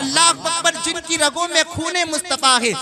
अल्लाह अकबर, जिनकी रगों में खूने मुस्तफा है।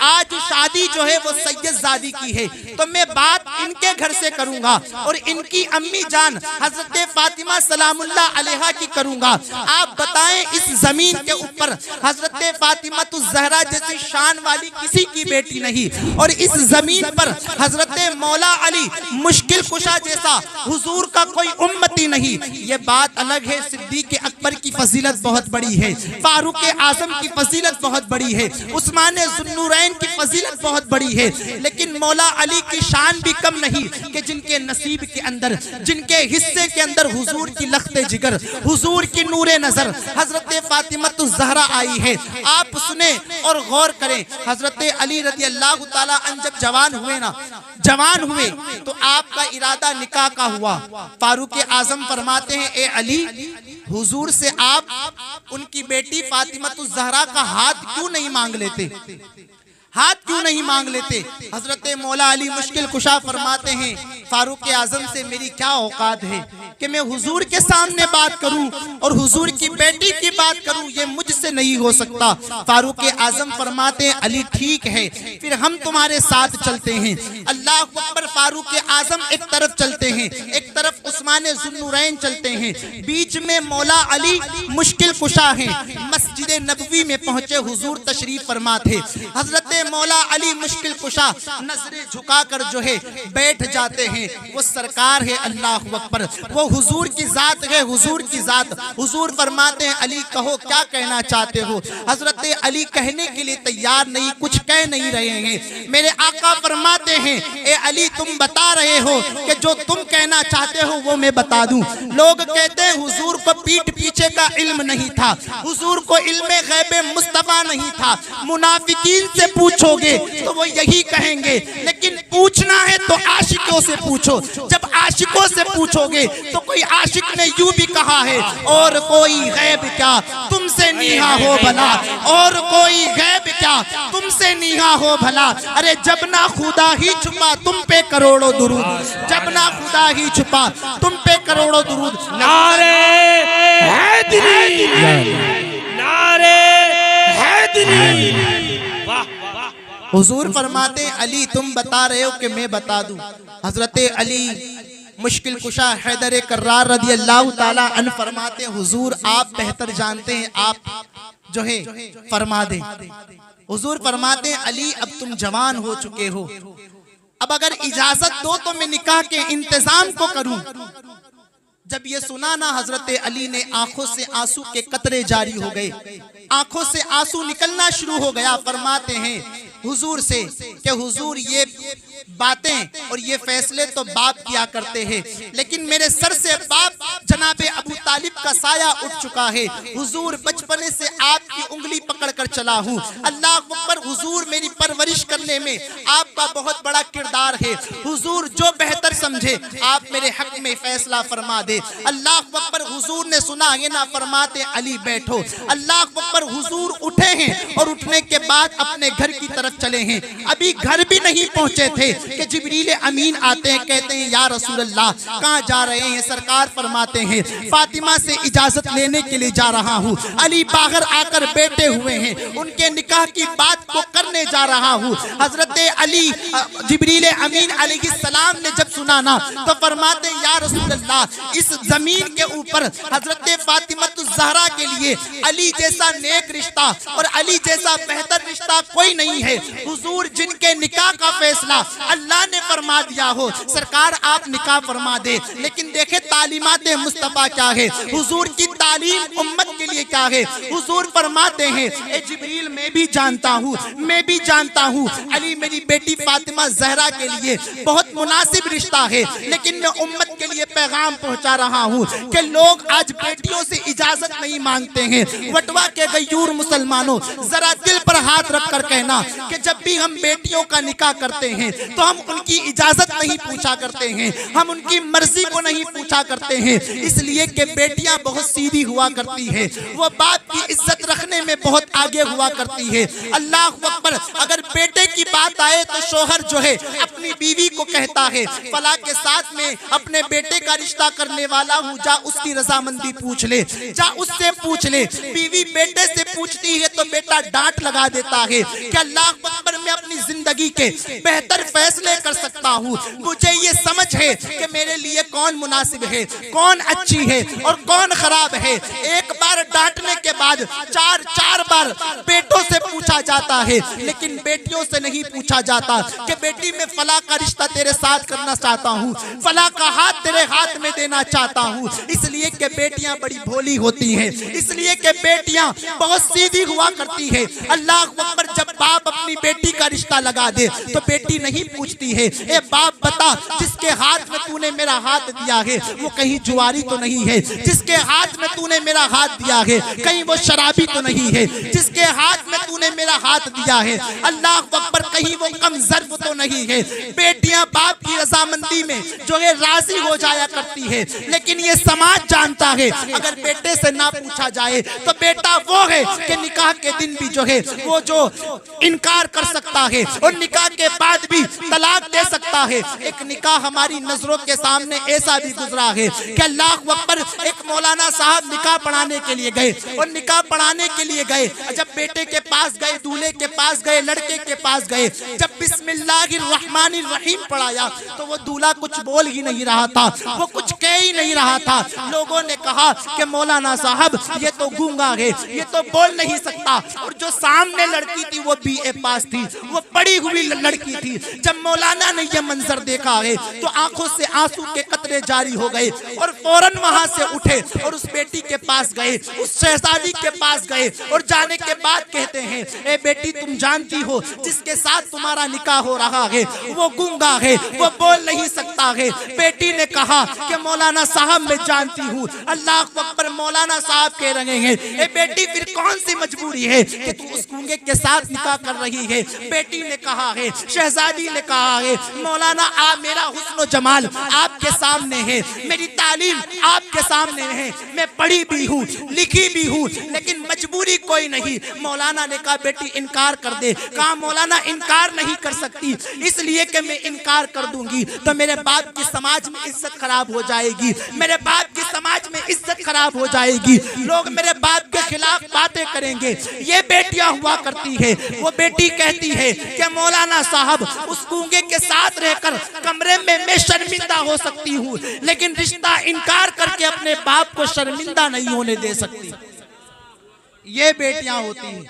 आज शादी जो है वो सैयद ज़ादी की है, तो मैं बात इनके घर से करूंगा और इनकी अम्मी जान हजरत फातिमा सलामुल्लाह अलैहा की करूंगा। आप बताएं, इस जमीन के ऊपर हजरत फातिमा तो ज़हरा जैसी शान वाली किसी की बेटी नहीं, और इस जमीन पर हजरत मौला अली मुश्किल कुशा जैसा हुजूर का कोई उम्मती नहीं। ये बात अलग है, सिद्दीक अकबर की फजीलत बहुत बड़ी है, फारूक आजम की फजीलत बहुत बड़ी है, उस्मान ज़ुन्नूरैन की फजीलत बहुत बड़ी है, लेकिन मौला अली की शान भी कम नहीं कि जिनके नसीब के अंदर, जिनके हिस्से के अंदर हुजूर की लख्ते जिगर, हुजूर की नूरे नजर हजरत फातिमा तो ज़हरा आई है। आप सुने और गौर करें, हजरत अली रज़ी अल्लाह ताला अन्हु जब जवान हुए तो आपका इरादा निकाह का हुआ। फारूक आजम फरमाते हैं, ए अली, हुजूर से आप उनकी बेटी फातिमा तो ज़हरा का हाथ क्यों नहीं मांग लेते, हाथ क्यों नहीं मांग लेते। हजरत मौला अली मुश्किल कुशा फरमाते हैं, फारूक आजम से मेरी क्या औकात है कि मैं हुजूर के सामने बात करूं और हुजूर की बेटी की बात करूं, ये मुझसे नहीं हो सकता। फारूक आजम फरमाते हैं, अली ठीक है, फिर हम तुम्हारे साथ चलते हैं। अल्लाह अकबर। फारूक आजम एक तरफ चलते हैं, एक तरफ उस्मान ज़ुन्नूरैन चलते हैं, बीच में मौला अली मुश्किल कुशा हैं। मस्जिद नबवी में पहुंचे, हुजूर तशरीफ फरमा थे। हजरत मौला अली मुश्किल कुशा नजरें झुकाकर जो है बैठ जाते हैं। वो सरकार है, अल्लाह अकबर, वो हुजूर की जात है, हुजूर की जात। हुजूर फरमाते हैं, अली कहो क्या कहना चाहते हो। हजरत अली कहने के लिए तैयार नहीं, कुछ कह नहीं रहे हैं। मेरे आका फरमाते हैं, ए अली तुम बता रहे हो कि जो तुम कहना चाहते हो वो मैं बता दूं। लोग कहते हैं हुजूर को पीठ पीछे का इल्म नहीं था, हुजूर को इल्मे गैबे मुस्तफा नहीं था। मुनाफिकीन से पूछोगे तो वो यही कहेंगे, लेकिन पूछना है तो आशिकों से पूछो। जब आशिकों से पूछोगे तो कोई आशिक ने यूं भी कहा है, और कोई गैब क्या तुमसे नीहा हो भला, और कोई गैब क्या तुमसे नीहा हो भला। अरे जब ना खुदा ही छुपा तुम पे करोड़ों दुरूद, जब ना खुदा ही छुपा तुम पे करोड़ों दुरूद। नारे हैदरी, नारे हैदरी। हुजूर फरमाते, अली तुम बता रहे हो कि मैं बता दूं। हजरत अली मुश्किल कुशा हैदर कर्रार रज़ी अल्लाह ताला अन्हु फरमाते, हुजूर आप बेहतर जानते हैं, आप जो है फरमा दे। हुजूर फरमाते, अली अब तुम जवान हो चुके हो, अब अगर इजाजत दो तो मैं निकाह के इंतजाम को करूं। जब ये सुना ना, हजरत अली ने आंखों से आंसू के कतरे जारी हो गए, आंखों से आंसू निकलना शुरू हो गया। फरमाते हैं हुजूर से कि हुजूर ये बातें और ये फैसले तो बाप किया करते हैं, लेकिन मेरे सर से बाप जनाबे अबू तालिब का साया उठ चुका है। हुजूर बचपने से आपकी उंगली पकड़कर चला हूँ। अल्लाह अकबर, हुजूर मेरी परवरिश करने में आपका बहुत बड़ा किरदार है। हुजूर जो बेहतर समझे आप मेरे हक में फैसला फरमा दे। अल्लाह अकबर, हुजूर ने सुना ये ना, फरमाते अली बैठो। अल्लाह अकबर, हुजूर उठे हैं और उठने के बाद अपने घर की तरफ चले हैं। अभी घर भी नहीं पहुंचे थे कि जिब्रील अमीन आते हैं, कहते हैं या रसूल अल्लाह कहाँ जा रहे हैं। सरकार फरमाते हैं फातिमा से इजाजत लेने के लिए जा रहा हूँ। अली बाहर आकर बैठे हुए हैं, उनके निकाह की बात को करने जा रहा हूँ। हजरत अली जिब्रील अमीन अलैहिस्सलाम ने जब सुना ना, तो फरमाते या रसूल अल्लाह, इस जमीन के ऊपर हजरत फातिमा ज़हरा के लिए अली जैसा नेक रिश्ता और अली जैसा बेहतर रिश्ता कोई नहीं है। हुजूर जिनके निकाह का फैसला अल्लाह ने फरमा दिया हो, सरकार आप निकाह फरमा दे। लेकिन देखे तालीमात मुस्तफा क्या है, हुजूर की तालीम उम्मत के लिए क्या है। हुजूर फरमाते हैं, ए जिब्रील मैं भी जानता हूँ, मैं भी जानता हूँ अली मेरी बेटी फातिमा ज़हरा के लिए बहुत मुनासिब रिश्ता है, लेकिन मैं उम्मत के लिए पैगाम पहुँचा रहा हूँ कि लोग आज बेटियों से इजाजत नहीं मांगते हैं। वटवा के गयूर मुसलमानों, जरा दिल पर हाथ रखकर कहना कि जब भी हम बेटियों का निकाह करते हैं तो हम उनकी इजाजत नहीं पूछा करते हैं, हम उनकी मर्जी को नहीं पूछा करते हैं, इसलिए कि बेटियां बहुत सीधी हुआ करती है, वो बाप की इज्जत रखने में बहुत आगे हुआ करती है। अल्लाह अकबर, अगर बेटे की बात आए तो शोहर जो है अपनी बीवी को कहता है फला के साथ में अपने बेटे का रिश्ता करने वाला हूँ, जा उसकी रजामंदी पूछ ले, जा उससे पूछ ले। बीवी बेटे से पूछती है तो बेटा डांट लगा देता है कि अल्लाह अकबर, मैं अपनी जिंदगी के बेहतर फैसले कर सकता हूँ, मुझे ये समझ है कि मेरे लिए कौन मुनासिब है, कौन अच्छी है और कौन खराब है। एक बार डांटने के बाद चार बार बेटों से पूछा जाता है, लेकिन बेटियों से नहीं पूछा जाता कि बेटी मैं फला का रिश्ता तेरे साथ करना चाहता हूँ, फला का हाथ तेरे हाथ में देना चाहता हूँ। इसलिए कि बेटियां बड़ी भोली होती हैं, इसलिए कि बेटियां बहुत सीधी हुआ करती है। अल्लाह अकबर, जब बाप अपनी बेटी का रिश्ता लगा दे तो बेटी नहीं पूछती है, ए बाप बता जिसके हाथ में तूने मेरा हाथ दिया है वो कहीं जुआरी तो नहीं है, जिसके हाथ में तूने मेरा हाथ दिया है कहीं वो शराबी तो नहीं है, जिसके हाथ में तूने मेरा हाथ दिया है अल्लाह अकबर कहीं वो कमजर्फ तो नहीं है। बेटियां बाप की रजामंदी में जो है राजी हो जाया करती है, लेकिन ये समाज जानता है अगर बेटे से ना पूछा जाए तो बेटा वो है कि निकाह के दिन भी जो है वो जो इनकार कर सकता है और निकाह के बाद भी तलाक दे सकता है। एक निकाह हमारी नजरों के सामने ऐसा भी गुजरा है कि अल्लाह अकबर, एक मौलाना साहब निकाह पढ़ाने के लिए गए और निकाह पढ़ाने के लिए गए, जब बेटे के पास गए, दूल्हे के पास गए, लड़के के पास गए, जब बिस्मिल्लाहिर्रहमानिर्रहीम पढ़ाया तो वो दूल्हा कुछ बोल ही नहीं रहा था, वो कुछ कह ही नहीं रहा था। लोगों ने कहा कि मौलाना साहब ये तो गूंगा है, ये तो बोल नहीं सकता। और जो सामने लड़की थी वो BA पास थी, वो पढ़ी हुई लड़की थी। जब मौलाना ने ये मंजर देखा है तो आंखों से आंसू के कतरे जारी हो गए और फौरन वहां से उठे और उस बेटी के पास गए, उस शहजादी के पास गए और जाने के बाद कहते हैं, ए बेटी तुम जानती हो जिसके साथ तुम्हारा निकाह हो रहा है वो गूंगा है, वो बोल नहीं सकता है। बेटी ने कहा कि मौलाना साहब मैं जानती हूँ। अल्लाह अकबर, मौलाना साहब कह रहे हैं, ए बेटी फिर कौन सी मजबूरी है कि तू उस गूंगे के साथ निकाह कर रही है। बेटी ने कहा है, शहजादी ने कहा है, मौलाना आप, मेरा हुस्न जमाल आपके सामने है, मेरी तालीम आपके सामने है, मैं पढ़ी भी हूँ, लिखी भी हूँ, लेकिन मजबूरी कोई नहीं। मौलाना ने कहा बेटी इनकार कर दे। कहा मौलाना इनकार नहीं कर सकती, इसलिए कि मैं इनकार कर दूंगी तो मेरे बाप की समाज में इज्जत खराब हो जाएगी, मेरे बाप की समाज में इज्जत खराब हो जाएगी, लोग मेरे बाप के खिलाफ बातें करेंगे। ये बेटियां हुआ करती है। वो बेटी कहती है कि मौलाना साहब उस गूंगे के साथ रहकर कमरे में मैं शर्मिंदा हो सकती हूँ, लेकिन रिश्ता इनकार करके अपने बाप को शर्मिंदा नहीं होने दे सकती। ये बेटियां होती हैं,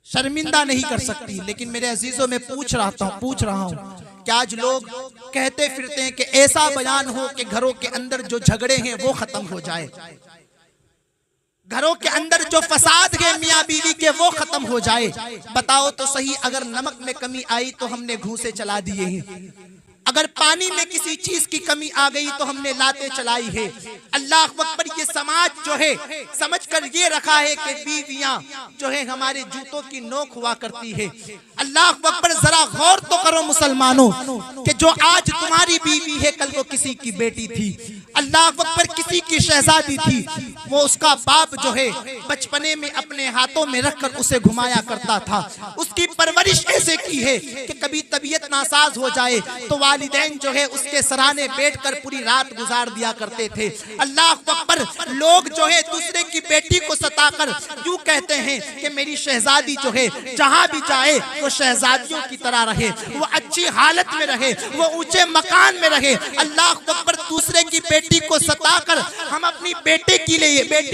शर्मिंदा नहीं कर सकती। लेकिन मेरे अजीजों में पूछ रहा हूँ कि आज लोग कहते फिरते हैं कि ऐसा बयान हो कि घरों के अंदर जो झगड़े हैं वो खत्म हो जाए, घरों के अंदर जो फसाद है मियाँ बीवी के वो खत्म हो जाए। बताओ तो सही, अगर नमक में कमी आई तो हमने घूंसे चला दिए हैं, अगर पानी में किसी चीज की कमी आ गई तो हमने लाते चलाई है। अल्लाह अकबर, ये समाज जो है समझकर ये रखा है कि बीवियां जो है हमारे जूतों की नोक हुआ करती है। अल्लाह अकबर, जरा गौर तो करो मुसलमानों कि जो आज तुम्हारी बीवी है कल वो किसी की बेटी थी। अल्लाह अकबर, किसी की शहजादी थी, वो उसका बाप जो है बचपने में अपने हाथों में रखकर उसे घुमाया करता था। उसकी परवरिश ऐसे की है कि कभी तबीयत नासाज हो जाए तो वालिदैन जो है उसके सराहने बैठकर पूरी रात गुजार दिया करते थे। अल्लाह अकबर, लोग जो है दूसरे की बेटी को सताकर यूं कहते हैं कि मेरी शहजादी जो है जहां भी जाए वो शहजादियों की तरह रहे, वो अच्छी हालत में रहे, वो ऊंचे मकान में रहे। अल्लाह अकबर, दूसरे की बेटी को सताकर हम अपनी बेटी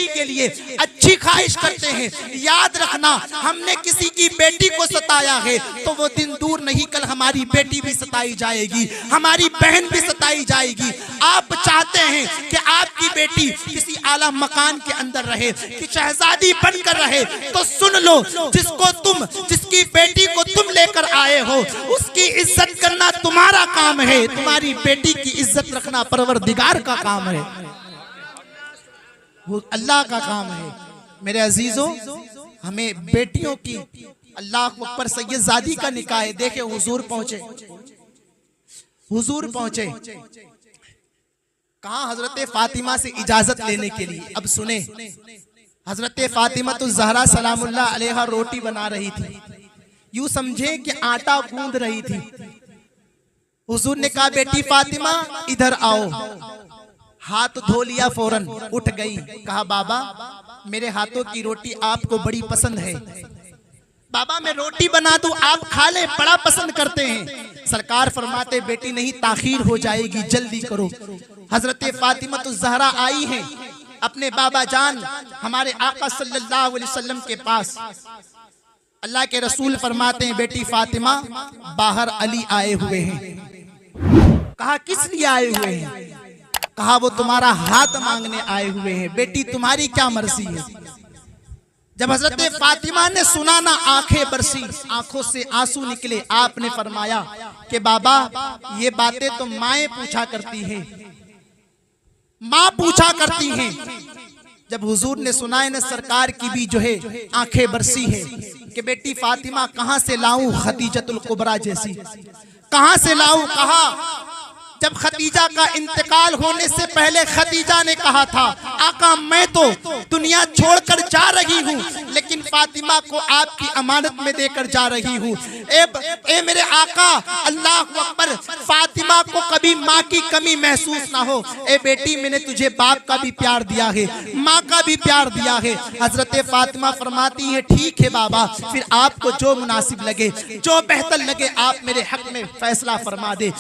के लिए अच्छी ख्वाहिश करते हैं। याद रखना, हमने किसी की बेटी को सताया है तो वो दिन दूर नहीं, कल हमारी बेटी भी सताई जाएगी, हमारी बहन भी सताई जाएगी। आप चाहते हैं कि आपकी बेटी किसी आला मकान के अंदर रहे, कि शहजादी बनकर रहे, तो सुन लो, जिसकी बेटी को तुम लेकर आए हो उसकी इज्जत करना तुम्हारा काम है, तुम्हारी बेटी की इज्जत रखना परवरदिगार का काम है, वो अल्लाह का काम है। मेरे अजीजों, हमें बेटियों की, अल्लाह अकबर, सैयदजादी का निकाह है। देखे हुजूर पहुंचे कहा हजरत फातिमा से इजाजत लेने के लिए। अब सुने, हजरत फातिमा तो ज़हरा सलामुल्लाह अलैहा रोटी बना रही थी, यूं समझे कि आटा गूंद रही थी। हुजूर ने कहा बेटी फातिमा इधर आओ। हाथ धो लिया, फौरन उठ गई। कहा बाबा मेरे हाथों की रोटी आपको बड़ी पसंद है, बाबा मैं रोटी बना दूं आप खा ले, बड़ा पसंद करते हैं। सरकार फरमाते बेटी नहीं, ताखीर हो जाएगी, जल्दी करो। हजरत फातिमा तो जहरा आई हैं अपने बाबा जान हमारे आका सल्लल्लाहु अलैहि वसल्लम के पास। अल्लाह के रसूल फरमाते हैं बेटी फातिमा बाहर अली आए हुए हैं। कहा किस लिए आए हुए हैं? कहा वो तुम्हारा हाथ मांगने आए हुए हैं। बेटी तुम्हारी क्या मर्जी है? जब हजरत फातिमा ने सुना ना आंखें बरसी, आंखों से आंसू निकले। आपने फरमाया कि बाबा ये बातें तो माएं पूछा करती हैं, मां पूछा करती हैं। जब हुजूर ने सुनाए ना सरकार की भी जो है आंखें बरसी है कि बेटी फातिमा कहां से लाऊं खदीजतुल कुबरा जैसी, कहां से लाऊं? कहा जब खदीजा का इंतकाल होने से पहले खदीजा ने कहा था आका मैं तो दुनिया छोड़कर जा रही हूँ, लेकिन फातिमा को आपकी अमानत में देकर जा रही हूँ। ए मेरे आका अल्लाह अकबर, फातिमा को कभी माँ की कमी महसूस ना हो। ए बेटी मैंने तुझे बाप का भी प्यार दिया है, माँ का भी प्यार दिया है। हजरत फातिमा फरमाती है ठीक है बाबा, फिर आपको जो मुनासिब लगे, जो बेहतर लगे आप मेरे हक में फैसला फरमा दे।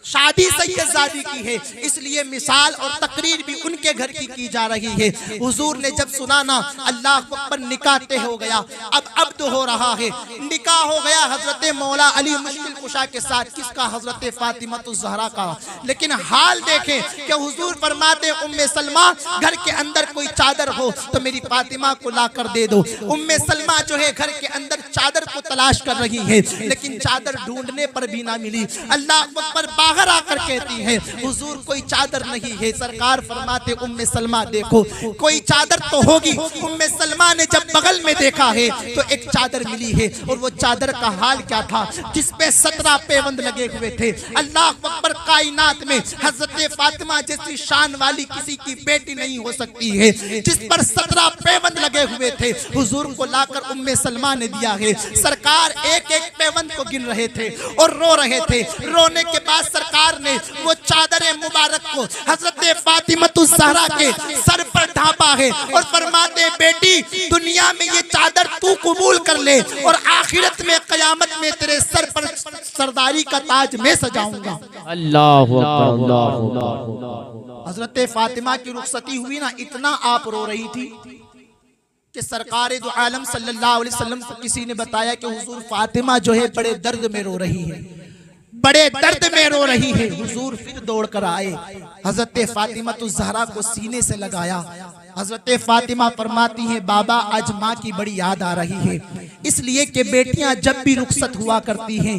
शादी सैयदजादी की है, इसलिए मिसाल और तकरीर भी उनके घर की जा रही है। हुजूर ने जब सुना ना अल्लाह अकबर, निकाह तय हो गया। अब तो हो रहा है, निकाह हो गया हजरत मौला अली मुश्किल कुशा के साथ। किसका? हजरत फातिमा तो ज़हरा का। लेकिन हाल देखें कि हुजूर फरमाते उम्मे सलमा घर के अंदर कोई चादर हो तो मेरी फातिमा को ला कर दे दो। उम्मे सलमा जो है घर के अंदर चादर को तलाश कर रही है, लेकिन चादर ढूंढने पर भी ना मिली। अल्लाह अकबर बाहर आकर कहती है हुजूर कोई चादर नहीं है। सरकार फरमाते उम्मे सलमा देखो कोई चादर तो होगी। उम्मे सलमा ने जब बगल में देखा है तो एक चादर मिली है, और वो चादर का हाल क्या था? जिसपे 17 पेवंद लगे हुए थे। अल्लाह अकबर, कायनात में हजरत फातिमा जैसी शान वाली किसी की बेटी नहीं हो सकती है जिस पर 17 पेवंद लगे हुए थे। हुजूर को लाकर उम्मे सलमा ने दिया है। सरकार एक एक पेवंद को गिन रहे थे और रो रहे थे। रोने के बाद सरकार ने वो चादर मुबारक को हजरत फातिमा ज़हरा के सर पर ढांपा है और फरमाते बेटी दुनिया में ये चादर तू कबूल कर ले और आखिरत में कयामत में तेरे सर पर सरदारी का ताज मैं सजाऊंगा। अल्लाह अल्लाह। हजरत फातिमा की रुखसती हुई ना, इतना आप रो रही थी कि सरकार दो आलम सल्लल्लाहु अलैहि वसल्लम को किसी ने बताया कि हुजूर फातिमा जो है बड़े दर्द में रो रही है, बड़े दर्द में रो रही है। हुजूर फिर दौड़ कर आए, हजरत फातिमा तो ज़हरा को सीने से लगाया। हजरत फातिमा फरमाती हैं बाबा आज माँ की बड़ी याद आ रही है, इसलिए कि बेटियां जब भी रुखसत हुआ करती हैं,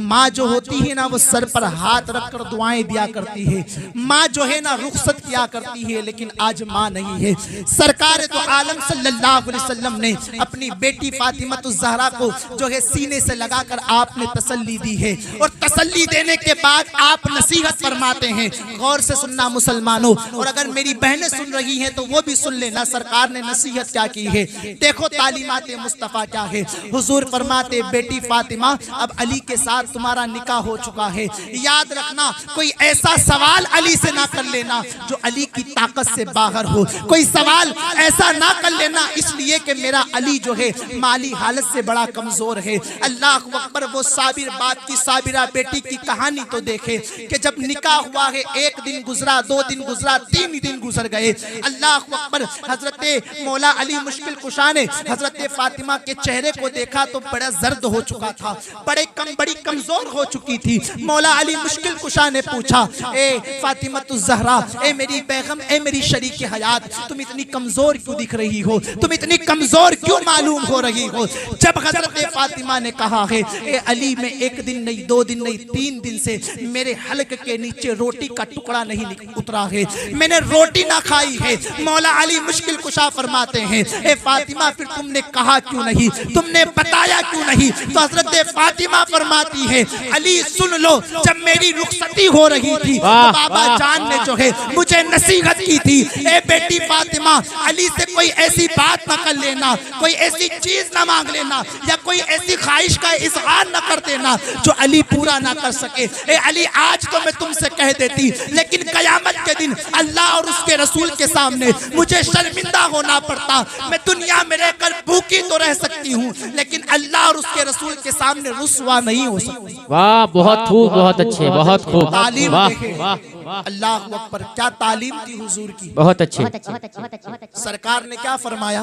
माँ जो होती है ना वो सर पर हाथ रखकर दुआएं दिया करती है। माँ जो है ना रुखसत किया करती है, लेकिन आज माँ नहीं है। सरकार तो आलम सल्लल्लाहु अलैहि वसल्लम ने अपनी बेटी फातिमा तो ज़हरा को जो है सीने से लगाकर आपने तसल्ली दी है, और तसल्ली देने के बाद आप नसीहत फरमाते हैं। गौर से सुनना मुसलमानों, और अगर मेरी बहनें सुन रही हैं तो वो भी सुन लेना। सरकार ने नसीहत क्या की है, देखो तालीमात मुस्तफ़ा क्या है। हुजूर फरमाते बेटी फातिमा अब अली के साथ तुम्हारा निकाह हो चुका है, याद रखना कोई ऐसा सवाल अली से ना कर लेना जो अली की ताकत से बाहर हो। कोई सवाल ऐसा ना कर लेना इसलिए कि मेरा अली जो है माली हालत से बड़ा कमजोर है। अल्लाह अकबर, वो साबिर बाप की साबिरा बेटी की कहानी तो देखे कि जब निकाह हुआ है, एक दिन गुजरा, 2 दिन गुजरा, 3 दिन गुजर गए। अल्लाह अकबर, हजरत मौला अली मुश्किल कुशा ने हजरत फातिमा के चेहरे को देखा तो बड़ा जर्द हो चुका था, बड़ी कमजोर हो चुकी थी। मौला अली मुश्किल कुशा ने पूछा ए फातिमा तु ज़हरा, ए मेरी बेगम, ए मेरी शरीक हयात, तुम इतनी कमजोर क्यों दिख रही हो, तुम इतनी कमजोर क्यों मालूम हो रही हो? जब हजरत फातिमा ने कहा है ए अली में 1 दिन नहीं, 2 दिन नहीं, 3 दिन से मेरे हलक के नीचे रोटी का टुकड़ा नहीं उतरा है, मैंने रोटी ना खाई है। मौला अली मुश्किल कुशा फरमाते हैं ए फातिमा फिर तुमने कहा क्यों नहीं? तुम तुमने बताया क्यों नहीं? तो हजरत फातिमा फरमाती है अली सुन लो, जब मेरी रुखसती हो रही थी तो बाबा जान ने जो है मुझे नसीहत की थी, ए बेटी फातिमा अली से कोई ऐसी बात ना कर लेना, कोई ऐसी चीज ना मांग लेना या कोई ऐसी ख्वाहिश का इजहार ना कर देना जो अली पूरा ना कर सके। ए अली आज तो मैं तुमसे कह देती, लेकिन कयामत के दिन अल्लाह और उसके रसूल के सामने मुझे शर्मिंदा होना पड़ता। मैं दुनिया में रहकर भूखी तो रह सकती हूँ, लेकिन अल्लाह और उसके रसूल के सामने रुस्वा नहीं हो सकती। वाह, बहुत खूब, बहुत अच्छे, बहुत खूब। तालीम वाह देखें, वाह वाह, अल्लाह अकबर, क्या तालीम थी हुजूर की। बहुत अच्छे। सरकार ने क्या फरमाया?